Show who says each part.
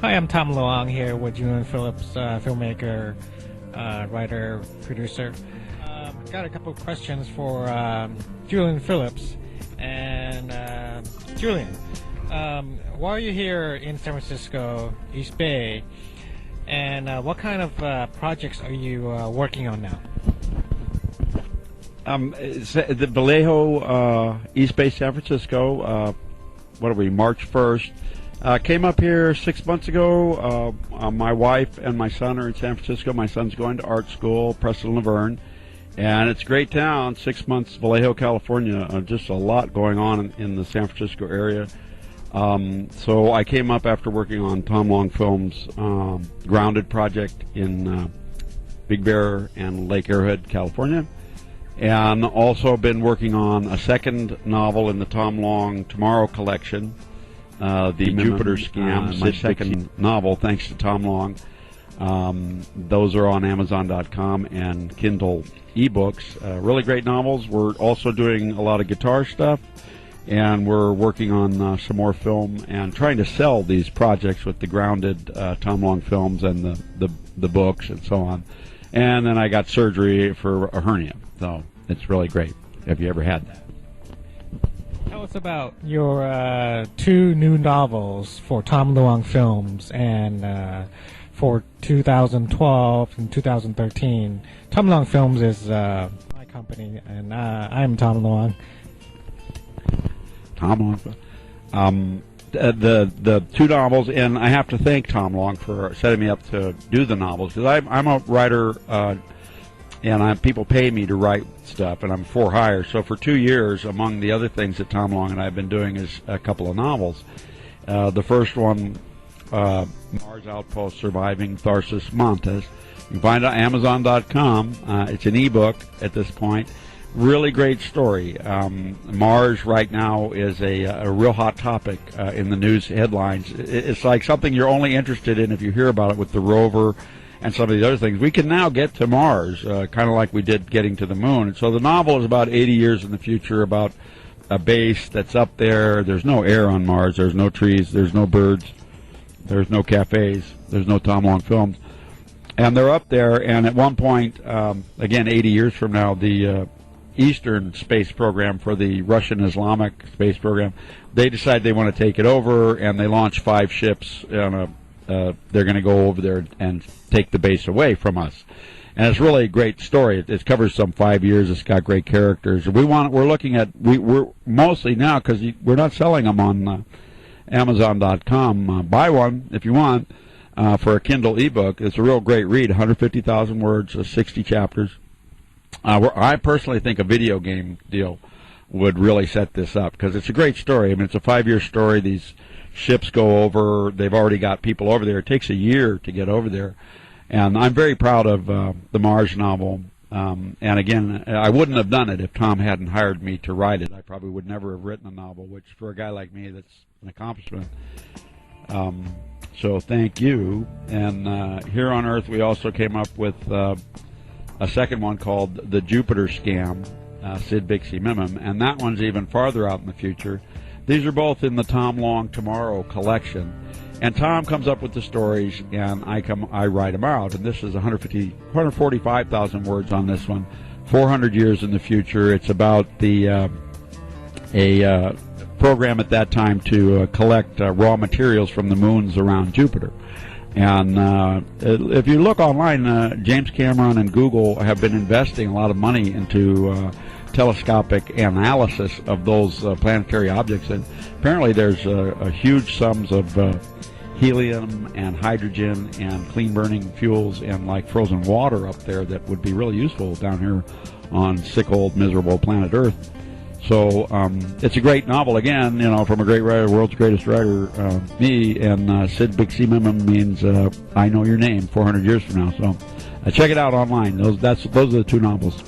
Speaker 1: Hi, I'm Tom Luong here with Julian Phillips, filmmaker, writer, producer. Got a couple of questions for Julian Phillips. And Julian, why are you here in San Francisco, East Bay? And what kind of projects are you working on now?
Speaker 2: The Vallejo, East Bay, San Francisco. What are we? March 1st. Came up here 6 months ago. My wife and my son are in San Francisco. My son's going to art school, Preston Laverne, and it's a great town. 6 months, Vallejo, California. Just a lot going on in the San Francisco area. So I came up after working on Tom Long Films' Grounded project in Big Bear and Lake Arrowhead, California. And also been working on a second novel in the Tom Long Tomorrow collection, The Jupiter Scam, my second novel, thanks to Tom Long. Those are on Amazon.com and Kindle ebooks. Really great novels. We're also doing a lot of guitar stuff, and we're working on some more film and trying to sell these projects with the Grounded Tom Long films and the books and so on. And then I got surgery for a hernia, so it's really great. Have you ever had that?
Speaker 1: Tell us about your two new novels for Tom Luong Films and for 2012 and 2013. Tom Luong Films is my company, and I'm Tom Luong.
Speaker 2: Tom Long. The two novels, and I have to thank Tom Long for setting me up to do the novels, because I'm a writer, and people pay me to write stuff, and I'm for hire. So for 2 years, among the other things that Tom Long and I have been doing is a couple of novels. The first one, Mars Outpost Surviving Tharsis Montes. You can find it on Amazon.com. It's an ebook at this point. Really great story. Mars right now is a real hot topic in the news headlines. It's like something you're only interested in if you hear about it with the rover and some of the other things. We can now get to Mars, kind of like we did getting to the moon. And so the novel is about 80 years in the future, about a base that's up there. There's no air on Mars. There's no trees. There's no birds. There's no cafes. There's no Tom Long Films. And they're up there, and at one point, again, 80 years from now, the Eastern space program for the Russian Islamic space program, they decide they want to take it over, and they launch 5 ships. They're going to go over there and take the base away from us. And it's really a great story. It covers some 5 years. It's got great characters. We're mostly now, because we're not selling them on Amazon.com. Buy one if you want for a Kindle ebook. It's a real great read. 150,000 words, 60 chapters. I personally think a video game deal would really set this up, because it's a great story. I mean, it's a 5-year story. These ships go over. They've already got people over there. It takes a year to get over there. And I'm very proud of the Mars novel. And again, I wouldn't have done it if Tom hadn't hired me to write it. I probably would never have written a novel, which for a guy like me, that's an accomplishment. So thank you. And here on Earth, we also came up with a second one called The Jupiter Scam, Sid Bixie Mimim, and that one's even farther out in the future. These are both in the Tom Long Tomorrow collection, and Tom comes up with the stories, and I write them out. And this is 145,000 words on this one, 400 years in the future. It's about a program at that time to collect raw materials from the moons around Jupiter. And if you look online, James Cameron and Google have been investing a lot of money into telescopic analysis of those planetary objects. And apparently there's huge sums of helium and hydrogen and clean-burning fuels and like frozen water up there that would be really useful down here on sick, old, miserable planet Earth. So it's a great novel, again, from a great writer, world's greatest writer, me, and Sid Bixie Mimim means I know your name 400 years from now. So check it out online. Those are the two novels.